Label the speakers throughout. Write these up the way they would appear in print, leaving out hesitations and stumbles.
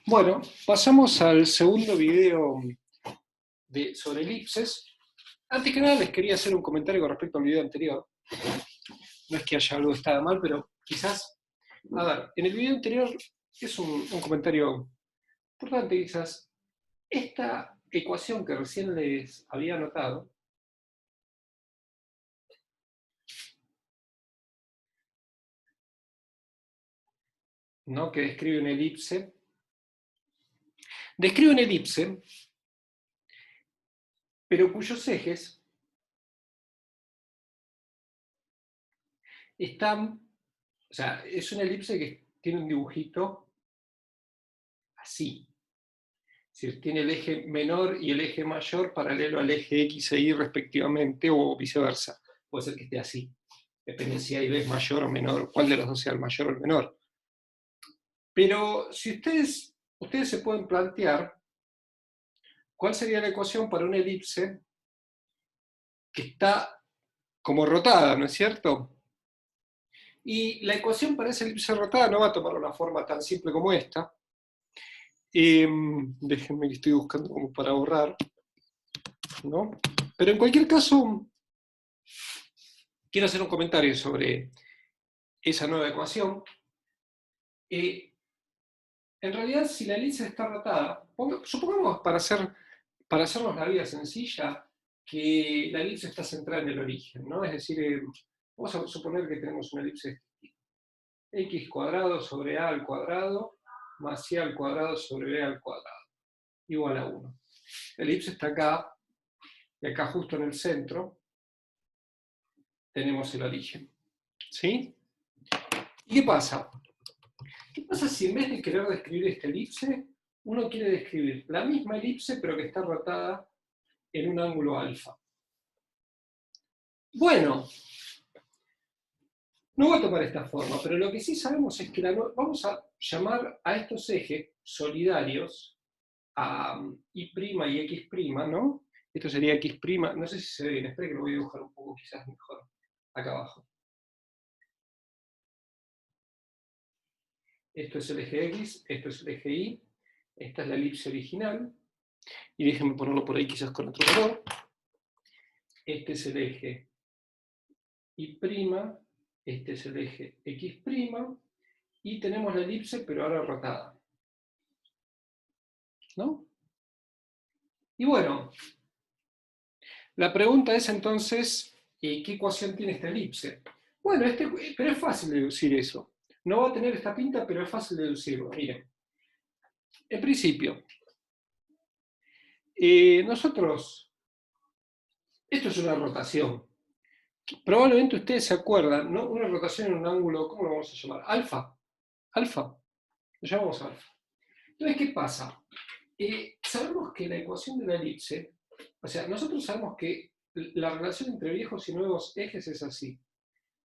Speaker 1: Bueno, pasamos al segundo video sobre elipses. Antes que nada les quería hacer un comentario con respecto al video anterior. No es que haya algo que estaba mal, pero quizás, a ver, en el video anterior es un comentario importante quizás. Esta ecuación que recién les había anotado, ¿no? Que describe una elipse, pero cuyos ejes están, o sea, es una elipse que tiene un dibujito así. Es decir, tiene el eje menor y el eje mayor paralelo al eje X e Y respectivamente, o viceversa. Puede ser que esté así. Depende si A y B es mayor o menor, cuál de los dos sea el mayor o el menor. Pero si ustedes se pueden plantear cuál sería la ecuación para una elipse que está como rotada, ¿no es cierto? Y la ecuación para esa elipse rotada no va a tomar una forma tan simple como esta. Déjenme que estoy buscando como para borrar, ¿no? Pero en cualquier caso, quiero hacer un comentario sobre esa nueva ecuación. En realidad, si la elipse está rotada, supongamos para hacernos la vida sencilla, que la elipse está centrada en el origen, ¿no? Es decir, vamos a suponer que tenemos una elipse x cuadrado sobre a al cuadrado más c al cuadrado sobre b al cuadrado, igual a 1. La elipse está acá, y acá justo en el centro tenemos el origen. ¿Sí? ¿Y qué pasa? ¿Qué pasa si en vez de querer describir esta elipse, uno quiere describir la misma elipse pero que está rotada en un ángulo alfa? Bueno, no voy a tomar esta forma, pero lo que sí sabemos es que vamos a llamar a estos ejes solidarios, a Y' y X', ¿no? Esto sería X', no sé si se ve bien, espera que lo voy a dibujar un poco quizás mejor, acá abajo. Esto es el eje X, esto es el eje Y, esta es la elipse original, y déjenme ponerlo por ahí quizás con otro color. Este es el eje Y', este es el eje X', y tenemos la elipse pero ahora rotada, ¿no? Y bueno, la pregunta es entonces, ¿qué ecuación tiene esta elipse? Bueno, pero es fácil deducir eso. No va a tener esta pinta, pero es fácil deducirlo. Miren, en principio, nosotros, esto es una rotación. Probablemente ustedes se acuerdan, ¿no? Una rotación en un ángulo, ¿cómo lo vamos a llamar? Alfa. Alfa. Lo llamamos alfa. Entonces, ¿qué pasa? Sabemos que la ecuación de la elipse, o sea, nosotros sabemos que la relación entre viejos y nuevos ejes es así.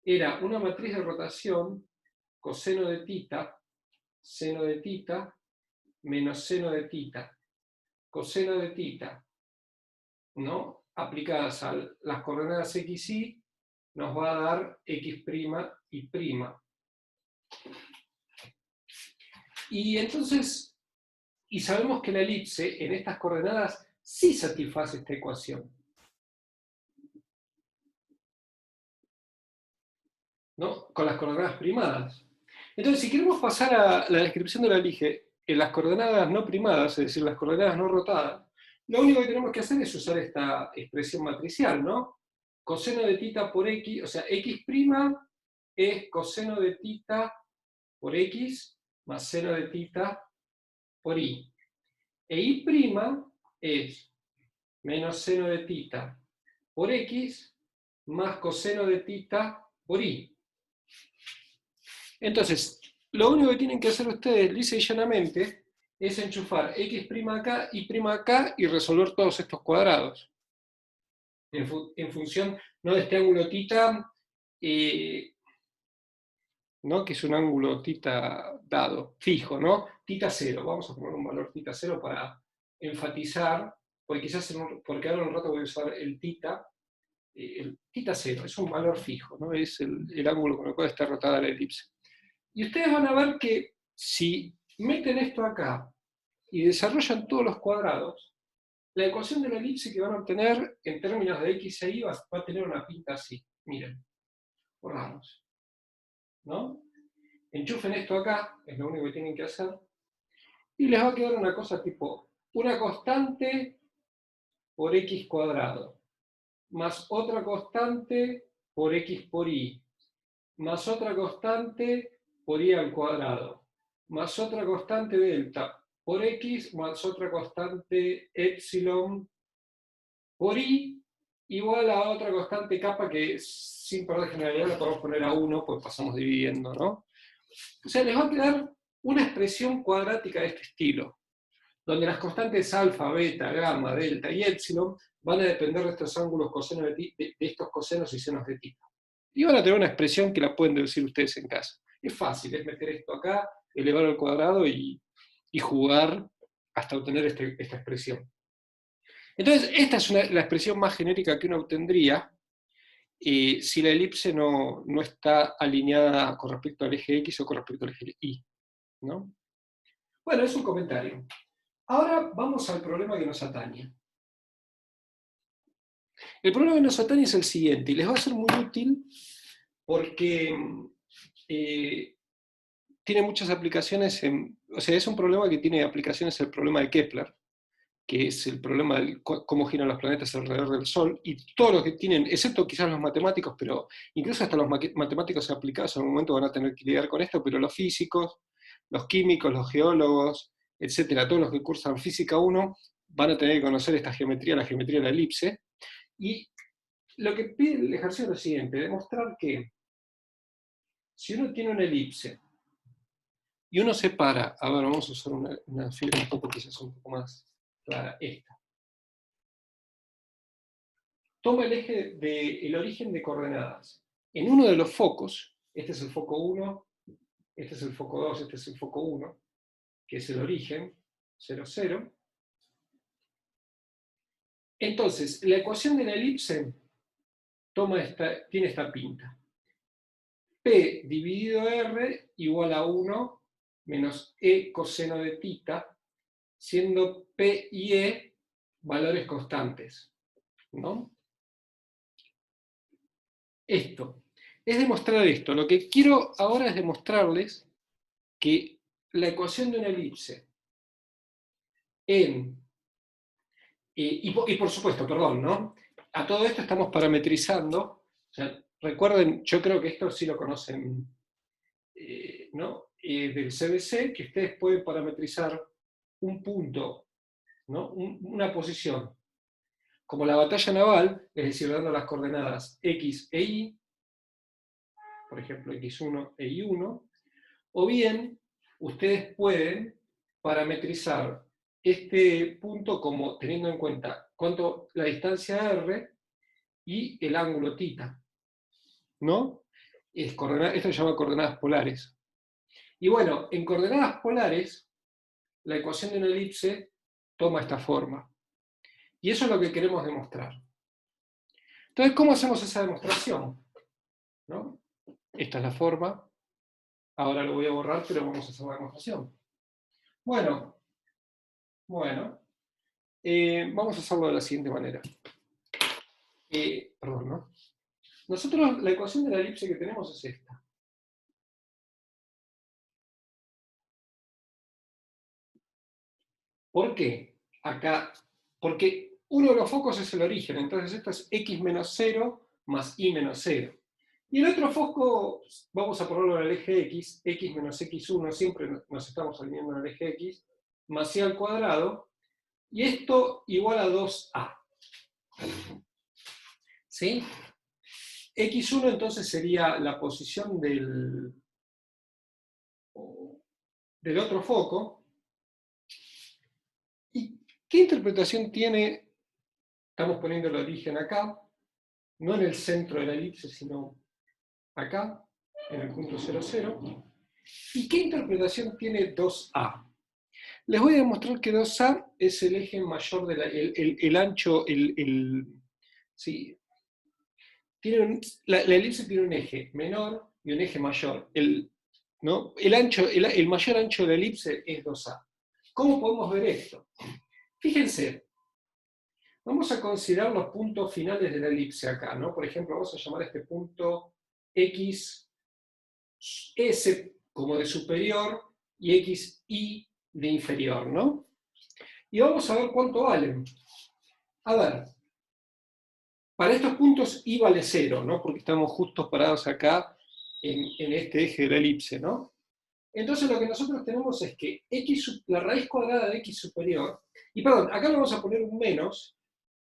Speaker 1: Era una matriz de rotación coseno de tita, seno de tita, menos seno de tita. Coseno de tita, ¿no? Aplicadas a las coordenadas x, y, nos va a dar x' y prima. Y entonces, y sabemos que la elipse en estas coordenadas sí satisface esta ecuación, ¿no? Con las coordenadas primadas. Entonces, si queremos pasar a la descripción de la elige en las coordenadas no primadas, es decir, las coordenadas no rotadas, lo único que tenemos que hacer es usar esta expresión matricial, ¿no? Coseno de tita por x, o sea, x' es coseno de tita por x más seno de tita por y. E y' es menos seno de tita por x más coseno de tita por y. Entonces, lo único que tienen que hacer ustedes, lisa y llanamente, es enchufar x' acá, y' acá, y resolver todos estos cuadrados. En función, ¿no?, de este ángulo tita, ¿no?, que es un ángulo tita dado, fijo, ¿no? Tita 0, vamos a poner un valor tita 0 para enfatizar, porque quizás porque ahora en un rato voy a usar el tita 0, es un valor fijo, ¿no? Es el ángulo con el cual está rotada la elipse. Y ustedes van a ver que si meten esto acá y desarrollan todos los cuadrados, la ecuación de la elipse que van a obtener en términos de x e y va a tener una pinta así. Miren, borramos, ¿no? Enchufen esto acá, es lo único que tienen que hacer, y les va a quedar una cosa tipo, una constante por x cuadrado, más otra constante por x por y, más otra constante por y al cuadrado, más otra constante delta por x, más otra constante epsilon por y, igual a otra constante kappa que sin perder generalidad la podemos poner a 1, pues pasamos dividiendo, ¿no? O sea, les va a quedar una expresión cuadrática de este estilo, donde las constantes alfa, beta, gamma, delta y epsilon van a depender de estos ángulos cosenos de estos cosenos y senos de θ. Y van a tener una expresión que la pueden deducir ustedes en casa. Es fácil, es meter esto acá, elevar al cuadrado y jugar hasta obtener esta expresión. Entonces, esta es la expresión más genérica que uno obtendría si la elipse no está alineada con respecto al eje X o con respecto al eje Y, ¿no? Bueno, es un comentario. Ahora vamos al problema que nos atañe. El problema que nos atañe es el siguiente, y les va a ser muy útil porque tiene muchas aplicaciones, o sea, es un problema que tiene aplicaciones el problema de Kepler, que es el problema de cómo giran los planetas alrededor del Sol, y todos los que tienen, excepto quizás los matemáticos, pero incluso hasta los matemáticos aplicados en un momento van a tener que lidiar con esto, pero los físicos, los químicos, los geólogos, etcétera, todos los que cursan física 1, van a tener que conocer esta geometría, la geometría de la elipse, y lo que pide el ejercicio es lo siguiente, demostrar que si uno tiene una elipse, y uno separa, a ver, vamos a usar una figura un poco quizás un poco más clara, esta. Toma el origen de coordenadas. En uno de los focos, este es el foco 1, este es el foco 2, este es el foco 1, que es el origen, 0, 0. Entonces, la ecuación de la elipse tiene esta pinta. P dividido R igual a 1 menos E coseno de θ, siendo P y E valores constantes, ¿no? Esto. Es demostrar esto. Lo que quiero ahora es demostrarles que la ecuación de una elipse y por supuesto, perdón, ¿no? A todo esto estamos parametrizando. O sea, recuerden, yo creo que esto sí lo conocen, ¿no? Del CBC, que ustedes pueden parametrizar un punto, ¿no? Una posición, como la batalla naval, es decir, dando las coordenadas X e Y, por ejemplo, X1 e Y1, o bien ustedes pueden parametrizar este punto como teniendo en cuenta la distancia R y el ángulo θ, ¿no? Esto se llama coordenadas polares. Y bueno, en coordenadas polares, la ecuación de una elipse toma esta forma. Y eso es lo que queremos demostrar. Entonces, ¿cómo hacemos esa demostración? ¿No? Esta es la forma. Ahora lo voy a borrar, pero vamos a hacer la demostración. Bueno, vamos a hacerlo de la siguiente manera. Perdón, ¿no? Nosotros, la ecuación de la elipse que tenemos es esta. ¿Por qué? Acá, porque uno de los focos es el origen, entonces esto es x menos 0 más y menos 0. Y el otro foco, vamos a ponerlo en el eje x, x menos x1, siempre nos estamos alineando en el eje x, más y al cuadrado, y esto igual a 2a. ¿Sí? X1 entonces sería la posición del otro foco. ¿Y qué interpretación tiene? Estamos poniendo el origen acá, no en el centro de la elipse, sino acá, en el punto 0, 0. ¿Y qué interpretación tiene 2A? Les voy a demostrar que 2A es el eje mayor el ancho, sí. La elipse tiene un eje menor y un eje mayor. ¿No? El mayor ancho de la elipse es 2A. ¿Cómo podemos ver esto? Fíjense, vamos a considerar los puntos finales de la elipse acá, ¿no? Por ejemplo, vamos a llamar a este punto X, S como de superior y X, Y de inferior, ¿no? Y vamos a ver cuánto valen. A ver, para estos puntos Y vale 0, ¿no? Porque estamos justo parados acá en este eje de la elipse, ¿no? Entonces lo que nosotros tenemos es que la raíz cuadrada de X superior, y perdón, acá le vamos a poner un menos,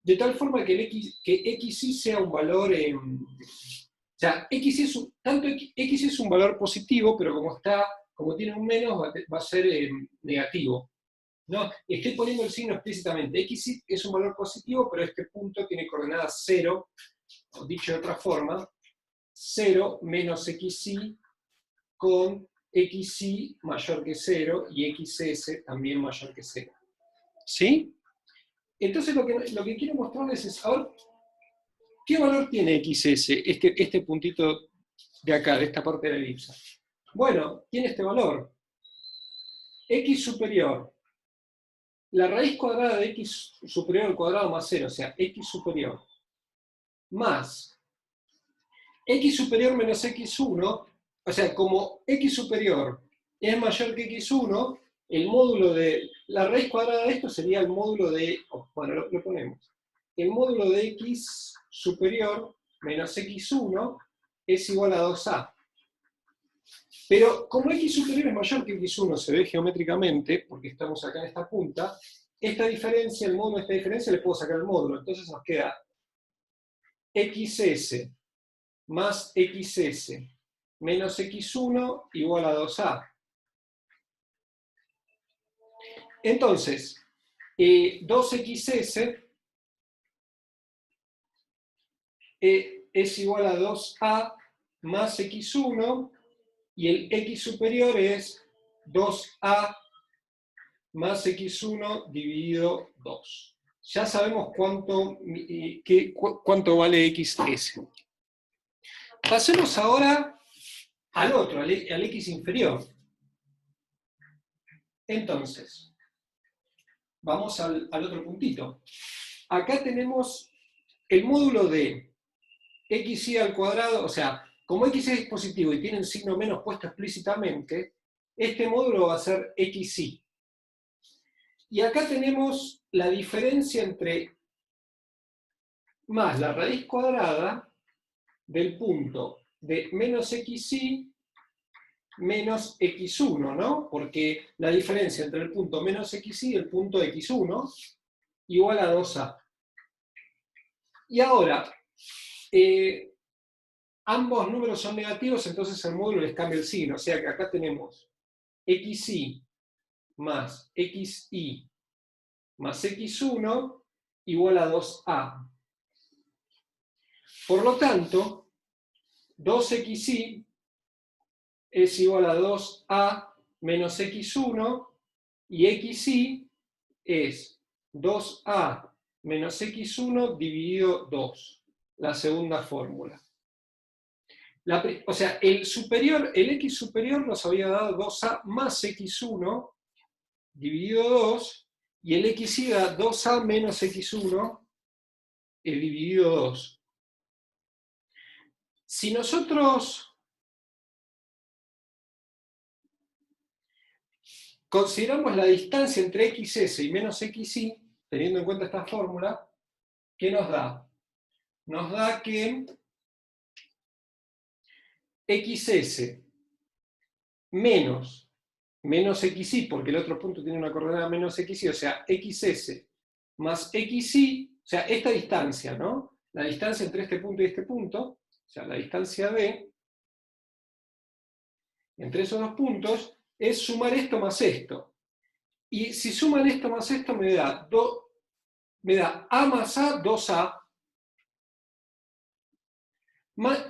Speaker 1: de tal forma que XY sea un valor, o sea, tanto X es un valor positivo, pero como tiene un menos, va a ser negativo. ¿No? Estoy poniendo el signo explícitamente. X es un valor positivo, pero este punto tiene coordenadas 0, o dicho de otra forma, 0 menos XY con XY mayor que 0 y XS también mayor que 0. ¿Sí? Entonces lo que quiero mostrarles es, a ver, ¿qué valor tiene XS, este puntito de acá, de esta parte de la elipse? Bueno, tiene este valor. X superior, la raíz cuadrada de X superior al cuadrado más 0, o sea, X superior, más X superior menos X1, o sea, como X superior es mayor que X1, el módulo de la raíz cuadrada de esto sería el módulo de, bueno, lo ponemos, el módulo de X superior menos X1 es igual a 2A. Pero como X superior es mayor que X1, se ve geométricamente, porque estamos acá en esta punta, esta diferencia, el módulo de esta diferencia, le puedo sacar el módulo. Entonces nos queda XS más XS menos X1 igual a 2A. Entonces, 2XS es igual a 2A más X1, y el X superior es 2A más X1 dividido 2. Ya sabemos cuánto vale XS. Pasemos ahora al otro, al X inferior. Entonces, vamos al otro puntito. Acá tenemos el módulo de XY al cuadrado, o sea, como X es positivo y tiene el signo menos puesto explícitamente, este módulo va a ser XY. Y acá tenemos la diferencia entre más la raíz cuadrada del punto de menos XY menos X1, ¿no? Porque la diferencia entre el punto menos XY y el punto X1 igual a 2A. Y ahora, ambos números son negativos, entonces el módulo les cambia el signo. O sea que acá tenemos XY más XY más X1 igual a 2A. Por lo tanto, 2XY es igual a 2A menos X1 y XY es 2A menos X1 dividido 2, la segunda fórmula. O sea, el X superior nos había dado 2A más X1 dividido 2, y el XY da 2A menos X1 dividido 2. Si nosotros consideramos la distancia entre XS y menos XY, teniendo en cuenta esta fórmula, ¿qué nos da? Nos da que XS menos XY, porque el otro punto tiene una coordenada menos XY, o sea, XS más XY, o sea, esta distancia, ¿no? La distancia entre este punto y este punto, o sea, la distancia D, entre esos dos puntos, es sumar esto más esto. Y si suman esto más esto, me da A más A, 2A,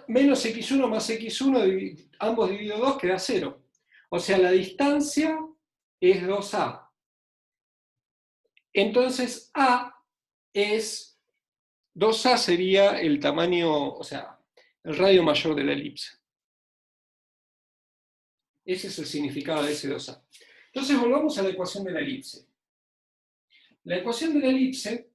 Speaker 1: menos X1 más X1, ambos dividido 2, queda 0. O sea, la distancia es 2A. Entonces, 2A sería el tamaño, o sea, el radio mayor de la elipse. Ese es el significado de ese 2A. Entonces volvamos a la ecuación de la elipse. La ecuación de la elipse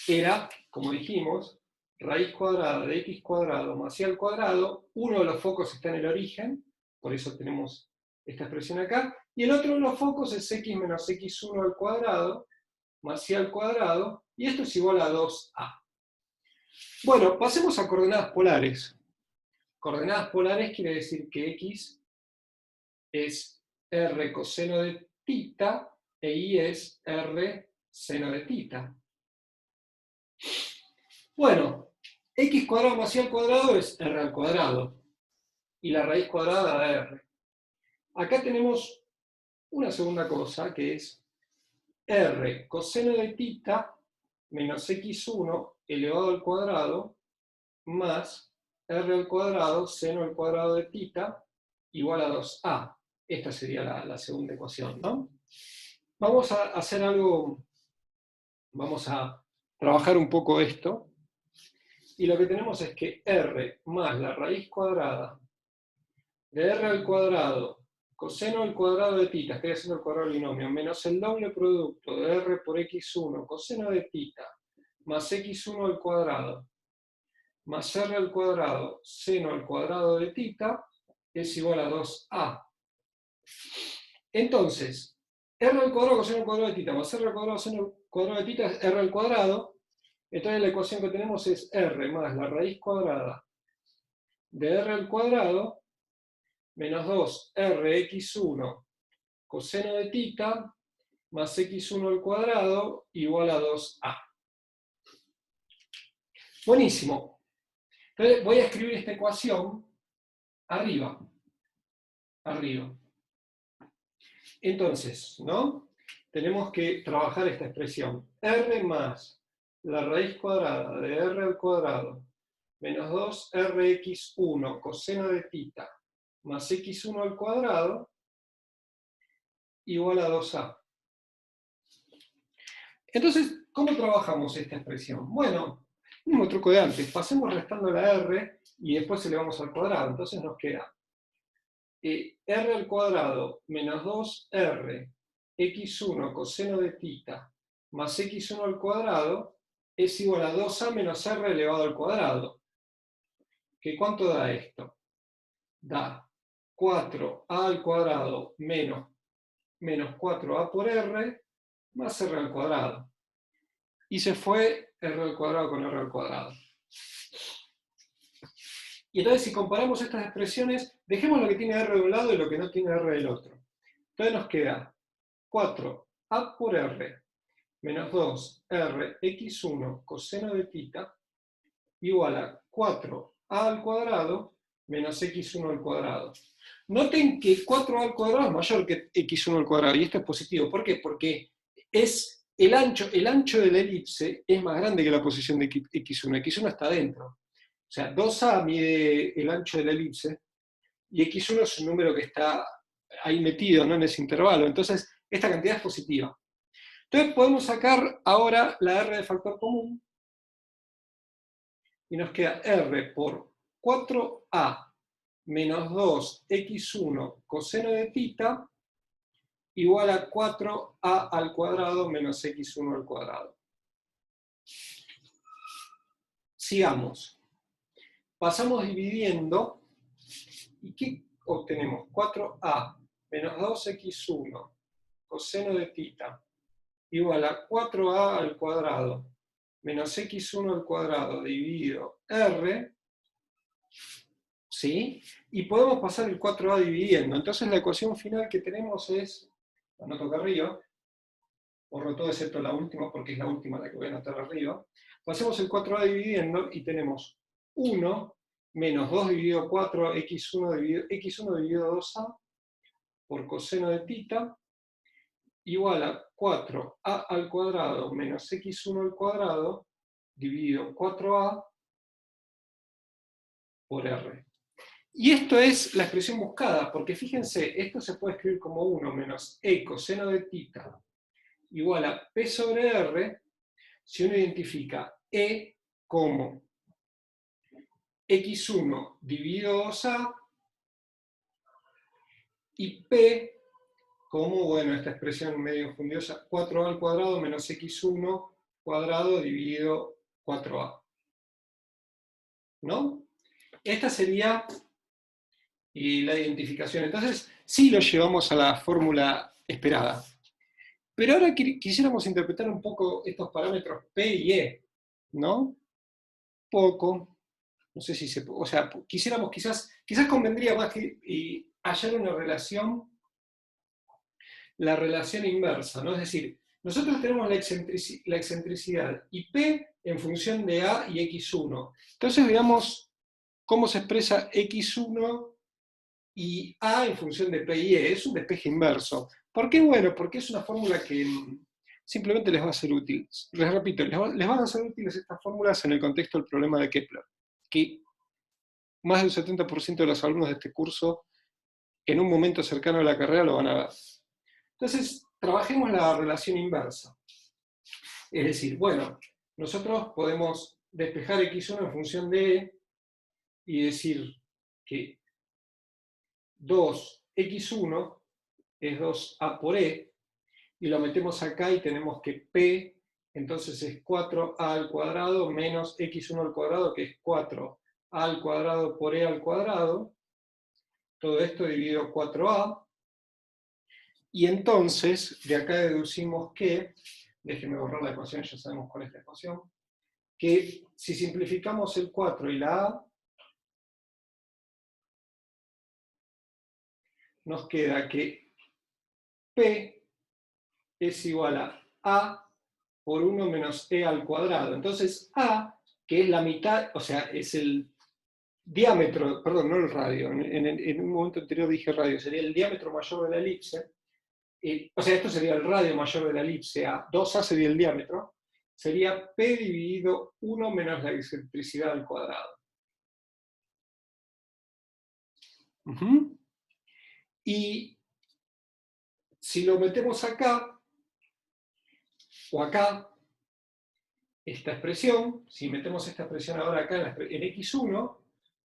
Speaker 1: era, como dijimos, raíz cuadrada de x cuadrado más y al cuadrado. Uno de los focos está en el origen, por eso tenemos esta expresión acá, y el otro de los focos es x menos x1 al cuadrado más y al cuadrado, y esto es igual a 2a. Bueno, pasemos a coordenadas polares. Coordenadas polares quiere decir que x es r coseno de tita e y es r seno de tita. Bueno, x cuadrado más y al cuadrado es r al cuadrado, y la raíz cuadrada de r. Acá tenemos una segunda cosa, que es r coseno de tita menos x1 elevado al cuadrado más r al cuadrado seno al cuadrado de tita igual a 2a. Esta sería la segunda ecuación, ¿no? Vamos a hacer algo, vamos a trabajar un poco esto, y lo que tenemos es que r más la raíz cuadrada de r al cuadrado coseno al cuadrado de tita, estoy haciendo el cuadrado del binomio, menos el doble producto de r por x1 coseno de tita más x1 al cuadrado más r al cuadrado seno al cuadrado de tita es igual a 2a. Entonces, r al cuadrado coseno al cuadrado de tita más r al cuadrado seno al cuadrado de tita es r al cuadrado. Entonces la ecuación que tenemos es r más la raíz cuadrada de r al cuadrado menos 2rx1 coseno de tita más x1 al cuadrado igual a 2a. Buenísimo. Entonces voy a escribir esta ecuación arriba. Arriba. Entonces, ¿no? Tenemos que trabajar esta expresión. R más la raíz cuadrada de r al cuadrado menos 2rx1 coseno de tita más x1 al cuadrado igual a 2a. Entonces, ¿cómo trabajamos esta expresión? Bueno, mismo truco de antes. Pasemos restando la r y después elevamos al cuadrado. Entonces nos queda r al cuadrado menos 2r x1 coseno de tita más x1 al cuadrado es igual a 2a menos r elevado al cuadrado. ¿Que cuánto da esto? Da 4a al cuadrado menos 4a por r más r al cuadrado. Y se fue r al cuadrado con r al cuadrado. Y entonces si comparamos estas expresiones, dejemos lo que tiene r de un lado y lo que no tiene r del otro. Entonces nos queda 4a por r menos 2r x1 coseno de tita igual a 4a al cuadrado menos x1 al cuadrado. Noten que 4a al cuadrado es mayor que x1 al cuadrado, y esto es positivo. ¿Por qué? Porque es el ancho de la elipse es más grande que la posición de x1. x1 está adentro. O sea, 2a mide el ancho de la elipse, y x1 es un número que está ahí metido, ¿no?, en ese intervalo. Entonces, esta cantidad es positiva. Entonces podemos sacar ahora la r de factor común, y nos queda r por 4a menos 2x1 coseno de tita igual a 4a al cuadrado menos x1 al cuadrado. Sigamos. Pasamos dividiendo, ¿y qué obtenemos? 4a menos 2x1 coseno de tita igual a 4a al cuadrado menos x1 al cuadrado dividido r, ¿sí? Y podemos pasar el 4a dividiendo. Entonces la ecuación final que tenemos es, la anoto acá arriba, borro todo excepto la última porque es la última la que voy a anotar arriba. Pasemos el 4a dividiendo y tenemos 1 menos 2 dividido 4, x1 dividido 2a por coseno de tita igual a 4a al cuadrado menos x1 al cuadrado dividido 4a por r. Y esto es la expresión buscada, porque fíjense, esto se puede escribir como 1 menos e coseno de tita igual a p sobre r, si uno identifica e como x1 dividido 2a y P como, bueno, esta expresión medio fundiosa, 4a al cuadrado menos x1 cuadrado dividido 4a. ¿No? Esta sería la identificación. Entonces, sí lo llevamos a la fórmula esperada. Pero ahora quisiéramos interpretar un poco estos parámetros P y E, ¿no? Poco, no sé si se... O sea, quisiéramos, quizás convendría más que hallar una relación, la relación inversa, ¿no? Es decir, nosotros tenemos la excentricidad y P en función de A y X1. Entonces veamos cómo se expresa X1 y A en función de P y E. Es un despeje inverso. ¿Por qué? Bueno, porque es una fórmula que simplemente les va a ser útil. Les repito, les van a ser útiles estas fórmulas en el contexto del problema de Kepler, que más del 70% de los alumnos de este curso en un momento cercano a la carrera lo van a ver. Entonces, trabajemos la relación inversa. Es decir, bueno, nosotros podemos despejar x1 en función de E y decir que 2x1 es 2a por E, y lo metemos acá y tenemos que P, entonces es 4a al cuadrado menos x1 al cuadrado, que es 4a al cuadrado por E al cuadrado, todo esto dividido 4a, y entonces de acá deducimos que, déjenme borrar la ecuación, ya sabemos cuál es la ecuación, que si simplificamos el 4 y la a, nos queda que P es igual a por 1 menos e al cuadrado. Entonces a, que es la mitad, o sea, es el diámetro, perdón, no el radio, en un momento anterior dije radio, sería el diámetro mayor de la elipse, o sea, esto sería el radio mayor de la elipse, a 2a sería el diámetro, sería P dividido 1 menos la excentricidad al cuadrado. Y si lo metemos acá, o acá, esta expresión, si metemos esta expresión ahora acá en x1,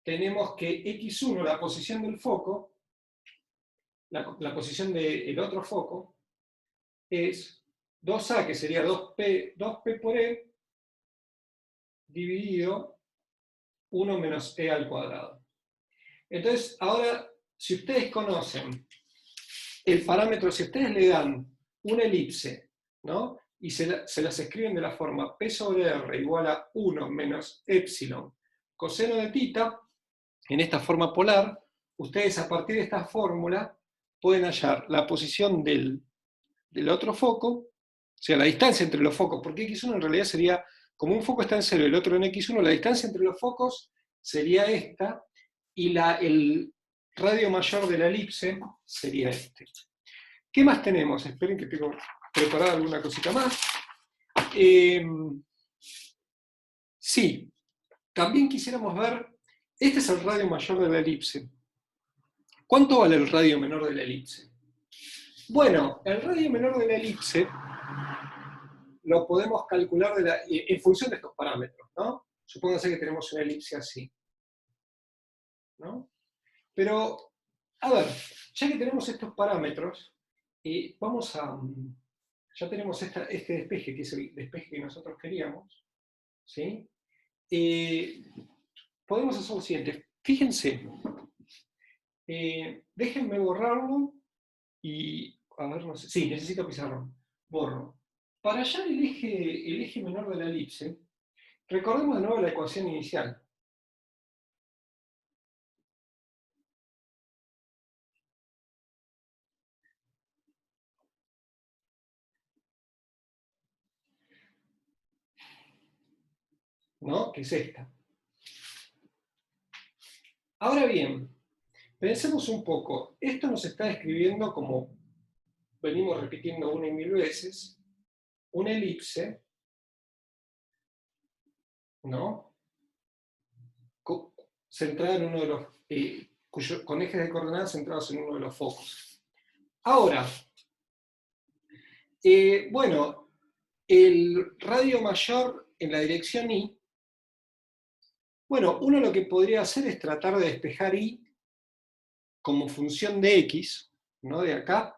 Speaker 1: tenemos que x1, la posición del foco, la posición del otro foco, es 2a, que sería 2p por e, dividido 1 menos e al cuadrado. Entonces, ahora, si ustedes conocen el parámetro, si ustedes le dan una elipse, ¿no? Y se las escriben de la forma P sobre R igual a 1 menos epsilon coseno de tita, en esta forma polar, ustedes a partir de esta fórmula pueden hallar la posición del otro foco, o sea, la distancia entre los focos, porque X1 en realidad sería, como un foco está en 0 y el otro en X1, la distancia entre los focos sería esta, y el radio mayor de la elipse sería este. ¿Qué más tenemos? Esperen que tengo preparada alguna cosita más. Sí, también quisiéramos ver, este es el radio mayor de la elipse. ¿Cuánto vale el radio menor de la elipse? Bueno, el radio menor de la elipse lo podemos calcular en función de estos parámetros, ¿no? Supóngase que tenemos una elipse así, ¿no? Pero, a ver, ya que tenemos estos parámetros, vamos a... Ya tenemos este despeje, que es el despeje que nosotros queríamos, ¿sí? Podemos hacer lo siguiente. Fíjense, déjenme borrarlo y... A ver, no sé. Sí, necesito pizarrón. Borro. Para hallar el eje menor de la elipse, recordemos de nuevo la ecuación inicial. ¿No? Que es esta. Ahora bien, pensemos un poco. Esto nos está describiendo, como venimos repitiendo una y mil veces, una elipse, ¿no? Centrada en uno de los... con ejes de coordenadas centrados en uno de los focos. Ahora, bueno, el radio mayor en la dirección Y, bueno, uno lo que podría hacer es tratar de despejar Y como función de x, ¿no? De acá,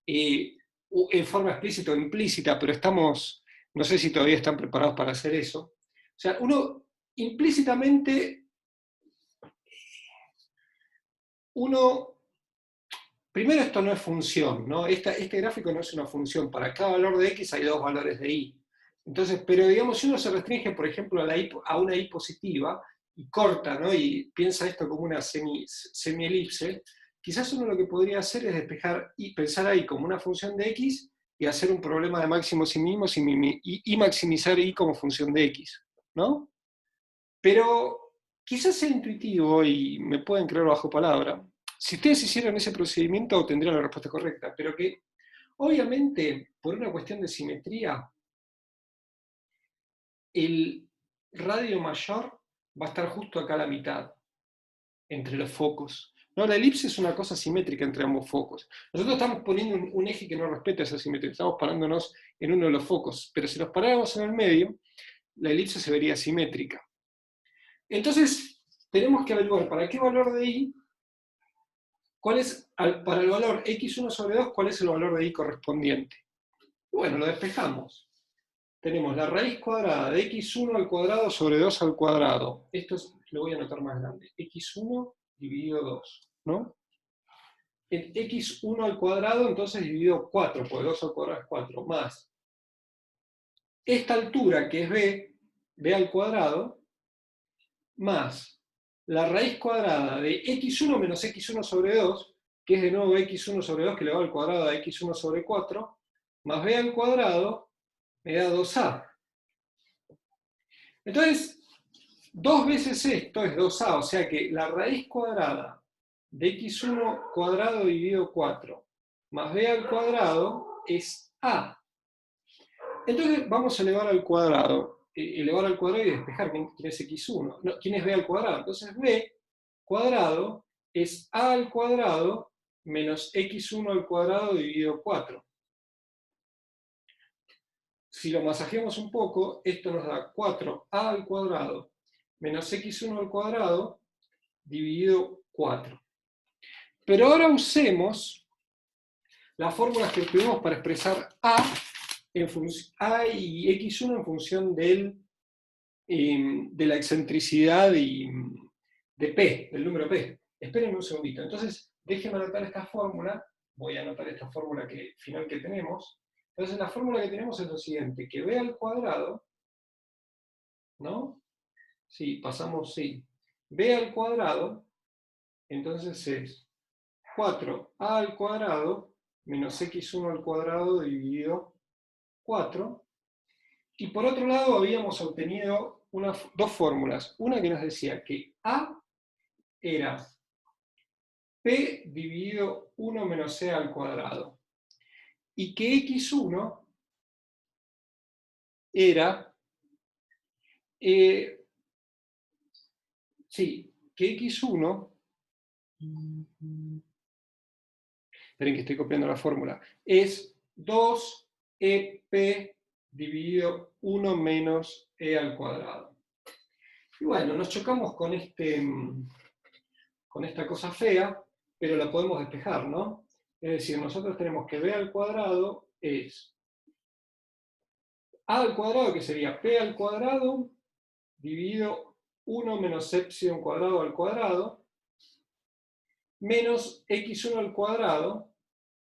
Speaker 1: en forma explícita o implícita, pero estamos, no sé si todavía están preparados para hacer eso. O sea, uno implícitamente, primero esto no es función, ¿no? Este gráfico no es una función, para cada valor de x hay dos valores de y. Entonces, pero digamos, si uno se restringe, por ejemplo, a una y positiva, y corta, ¿no? Y piensa esto como una semielipse, quizás uno lo que podría hacer es despejar y pensar ahí como una función de x y hacer un problema de máximos y mínimos y maximizar y como función de x, ¿no? Pero quizás sea intuitivo y me pueden creer bajo palabra. Si ustedes hicieran ese procedimiento tendrían la respuesta correcta, pero que obviamente por una cuestión de simetría, el radio mayor va a estar justo acá a la mitad, entre los focos. No, la elipse es una cosa simétrica entre ambos focos. Nosotros estamos poniendo un eje que no respeta esa simetría, estamos parándonos en uno de los focos, pero si nos paráramos en el medio, la elipse se vería simétrica. Entonces, tenemos que averiguar para qué valor de i, para el valor x1 sobre 2, cuál es el valor de i correspondiente. Bueno, lo despejamos. Tenemos la raíz cuadrada de x1 al cuadrado sobre 2 al cuadrado. Esto lo voy a anotar más grande. x1 dividido 2, ¿no? El x1 al cuadrado, entonces dividido 4, porque 2 al cuadrado es 4, más esta altura, que es b al cuadrado, más la raíz cuadrada de x1 menos x1 sobre 2, que es de nuevo x1 sobre 2, que le va al cuadrado a x1 sobre 4, más b al cuadrado, me da 2a. Entonces, 2 veces esto es 2a, o sea que la raíz cuadrada de x1 cuadrado dividido 4, más b al cuadrado, es a. Entonces, vamos a elevar al cuadrado. Elevar al cuadrado y despejar quién es x1. No, quién es b al cuadrado. Entonces, b cuadrado es a al cuadrado menos x1 al cuadrado dividido 4. Si lo masajeamos un poco, esto nos da 4a al cuadrado menos x1 al cuadrado dividido 4. Pero ahora usemos las fórmulas que tuvimos para expresar a y x1 en función de la excentricidad de P, del número P. Esperen un segundito. Entonces, déjenme anotar esta fórmula. Voy a anotar esta fórmula final que tenemos. Entonces, la fórmula que tenemos es lo siguiente, que b al cuadrado, ¿no? Sí, pasamos, sí. B al cuadrado, entonces es 4a al cuadrado menos x1 al cuadrado dividido 4. Y por otro lado habíamos obtenido dos fórmulas. Una que nos decía que a era p dividido 1 menos c al cuadrado. Y que x1 era, sí, que x1, esperen que estoy copiando la fórmula, es 2ep dividido 1 menos e al cuadrado. Y bueno, nos chocamos con esta cosa fea, pero la podemos despejar, ¿no? Es decir, nosotros tenemos que b al cuadrado es a al cuadrado, que sería p al cuadrado, dividido 1 menos epsilon cuadrado al cuadrado, menos x1 al cuadrado,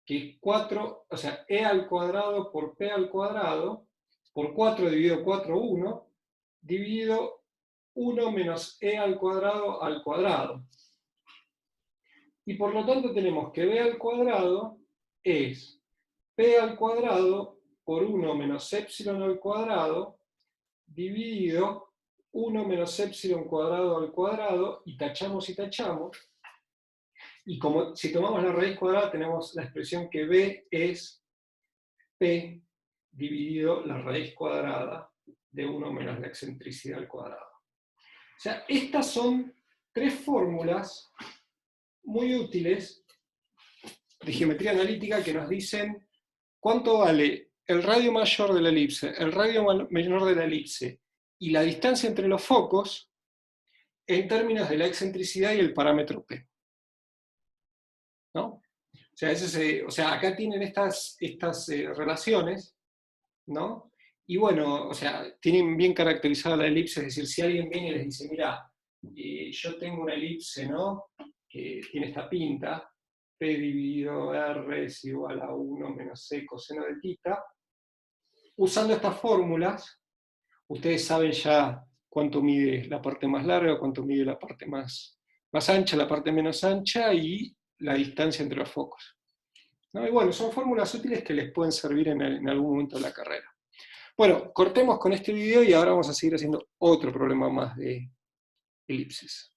Speaker 1: que es 4, o sea, e al cuadrado por p al cuadrado, por 4 dividido 4, 1, dividido 1 menos e al cuadrado. Y por lo tanto tenemos que b al cuadrado es p al cuadrado por 1 menos epsilon al cuadrado dividido 1 menos epsilon cuadrado al cuadrado, y tachamos y tachamos. Y como si tomamos la raíz cuadrada tenemos la expresión que b es p dividido la raíz cuadrada de 1 menos la excentricidad al cuadrado. O sea, estas son tres fórmulas muy útiles de geometría analítica que nos dicen cuánto vale el radio mayor de la elipse, el radio menor de la elipse y la distancia entre los focos en términos de la excentricidad y el parámetro P. ¿no? O sea, o sea, acá tienen estas relaciones, ¿no? Y bueno, o sea, tienen bien caracterizada la elipse, es decir, si alguien viene y les dice, mira, yo tengo una elipse, ¿no? Que tiene esta pinta, P dividido R es igual a 1 menos C coseno de tita. Usando estas fórmulas, ustedes saben ya cuánto mide la parte más larga, cuánto mide la parte más ancha, la parte menos ancha y la distancia entre los focos, ¿no? Y bueno, son fórmulas útiles que les pueden servir en algún momento de la carrera. Bueno, cortemos con este video y ahora vamos a seguir haciendo otro problema más de elipses.